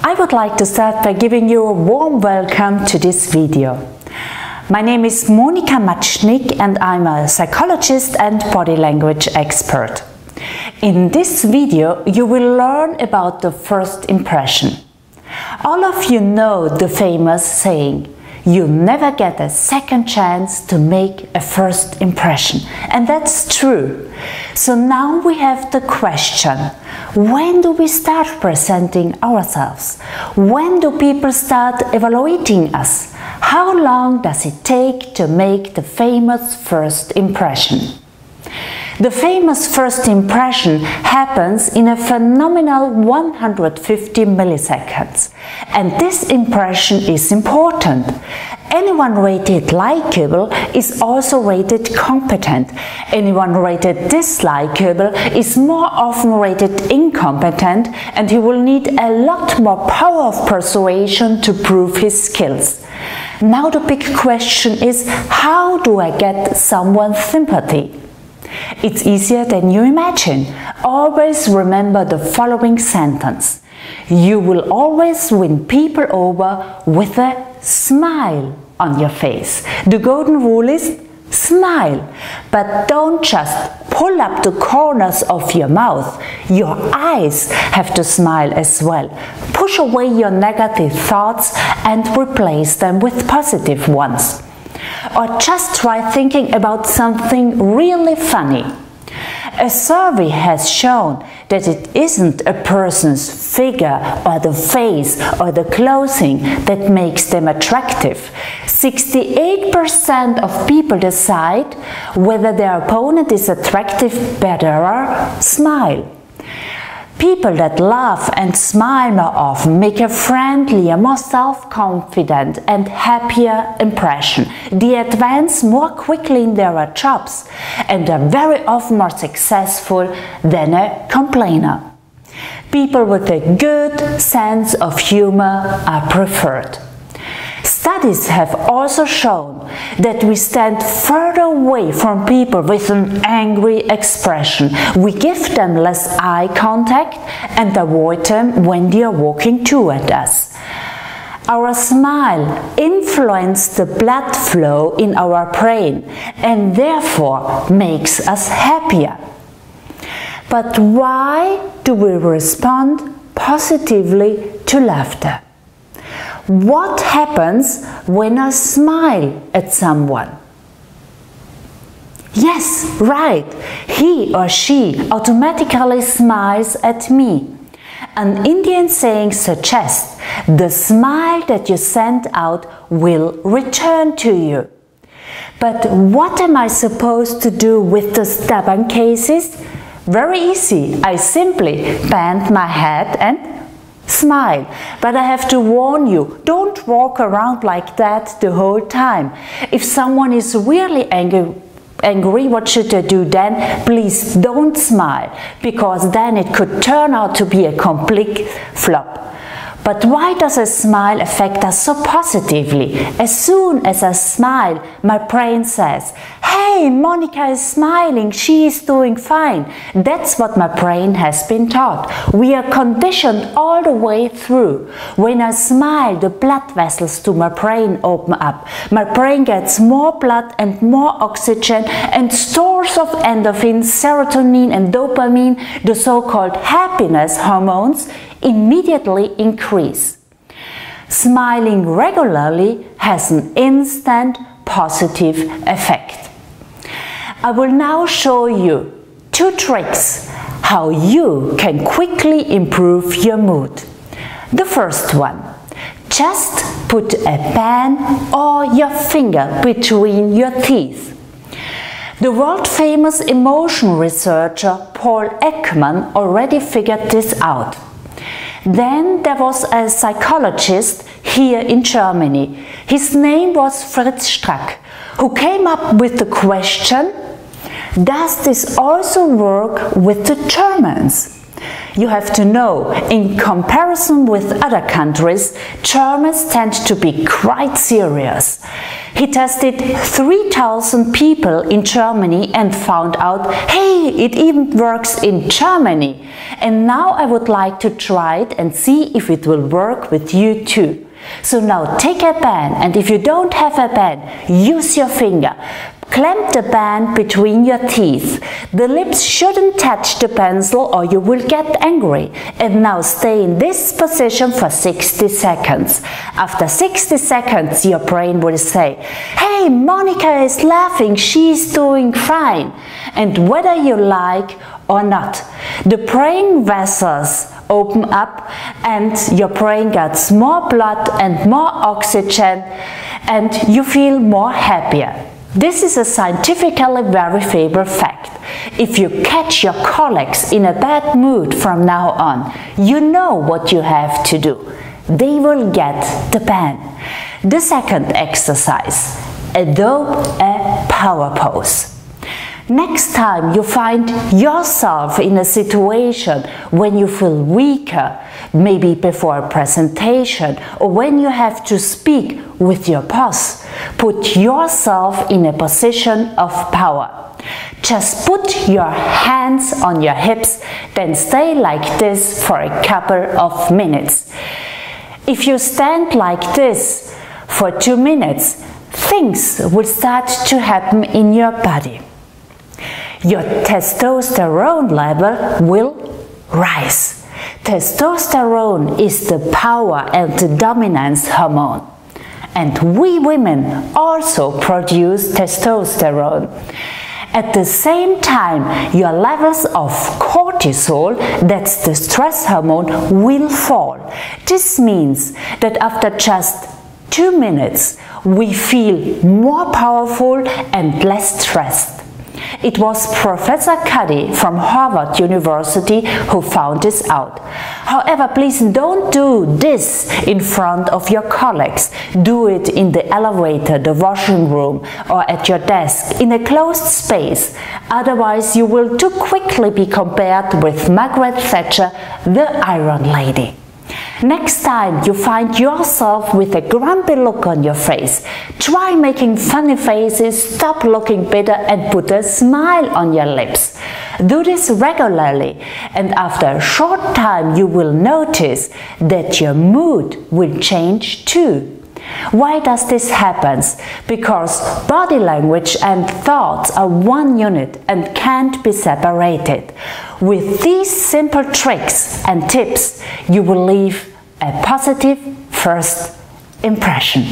I would like to start by giving you a warm welcome to this video. My name is Monika Matschnig and I'm a psychologist and body language expert. In this video you will learn about the first impression. All of you know the famous saying, you never get a second chance to make a first impression. And that's true. So now we have the question, when do we start presenting ourselves? When do people start evaluating us? How long does it take to make the famous first impression? The famous first impression happens in a phenomenal 150 milliseconds. And this impression is important. Anyone rated likable is also rated competent. Anyone rated dislikable is more often rated incompetent, and he will need a lot more power of persuasion to prove his skills. Now the big question is, how do I get someone's sympathy? It's easier than you imagine. Always remember the following sentence. You will always win people over with a smile on your face. The golden rule is smile, but don't just pull up the corners of your mouth. Your eyes have to smile as well. Push away your negative thoughts and replace them with positive ones. Or just try thinking about something really funny. A survey has shown that it isn't a person's figure or the face or the clothing that makes them attractive. 68% of people decide whether their opponent is attractive by their smile. People that laugh and smile more often make a friendlier, more self-confident and happier impression. They advance more quickly in their jobs and are very often more successful than a complainer. People with a good sense of humor are preferred. Studies have also shown that we stand further away from people with an angry expression. We give them less eye contact and avoid them when they are walking toward us. Our smile influences the blood flow in our brain and therefore makes us happier. But why do we respond positively to laughter? What happens when I smile at someone? Yes, right, he or she automatically smiles at me. An Indian saying suggests, the smile that you send out will return to you. But what am I supposed to do with the stubborn cases? Very easy, I simply bend my head and smile. But I have to warn you, don't walk around like that the whole time. If someone is really angry, what should I do then? Please don't smile, because then it could turn out to be a complete flop. But why does a smile affect us so positively? As soon as I smile, my brain says, hey, Monika is smiling, she is doing fine. That's what my brain has been taught. We are conditioned all the way through. When I smile, the blood vessels to my brain open up. My brain gets more blood and more oxygen, and stores of endorphins, serotonin and dopamine, the so-called happiness hormones, immediately increase. Smiling regularly has an instant positive effect. I will now show you 2 tricks how you can quickly improve your mood. The first one, just put a pen or your finger between your teeth. The world-famous emotion researcher Paul Ekman already figured this out. Then there was a psychologist here in Germany. His name was Fritz Strack, who came up with the question, does this also work with the Germans? You have to know, in comparison with other countries, Germans tend to be quite serious. He tested 3,000 people in Germany and found out, hey, it even works in Germany. And now I would like to try it and see if it will work with you too. So now take a pen, and if you don't have a pen, use your finger. Clamp the pen between your teeth. The lips shouldn't touch the pencil or you will get angry. And now stay in this position for 60 seconds. After 60 seconds, your brain will say, hey, Monika is laughing, she's doing fine. And whether you like or not, the brain vessels open up and your brain gets more blood and more oxygen and you feel more happier. This is a scientifically verifiable fact. If you catch your colleagues in a bad mood from now on, you know what you have to do. They will get the pen. The second exercise, adopt a power pose. Next time you find yourself in a situation when you feel weaker, maybe before a presentation or when you have to speak with your boss, put yourself in a position of power. Just put your hands on your hips, then stay like this for a couple of minutes. If you stand like this for 2 minutes, things will start to happen in your body. Your testosterone level will rise. Testosterone is the power and the dominance hormone. And we women also produce testosterone. At the same time, your levels of cortisol, that's the stress hormone, will fall. This means that after just 2 minutes, we feel more powerful and less stressed. It was Professor Cuddy from Harvard University who found this out. However, please don't do this in front of your colleagues. Do it in the elevator, the washing room, or at your desk in a closed space. Otherwise, you will too quickly be compared with Margaret Thatcher, the Iron Lady. Next time you find yourself with a grumpy look on your face, try making funny faces, stop looking bitter and put a smile on your lips. Do this regularly and after a short time you will notice that your mood will change too. Why does this happen? Because body language and thoughts are one unit and can't be separated. With these simple tricks and tips, you will leave a positive first impression.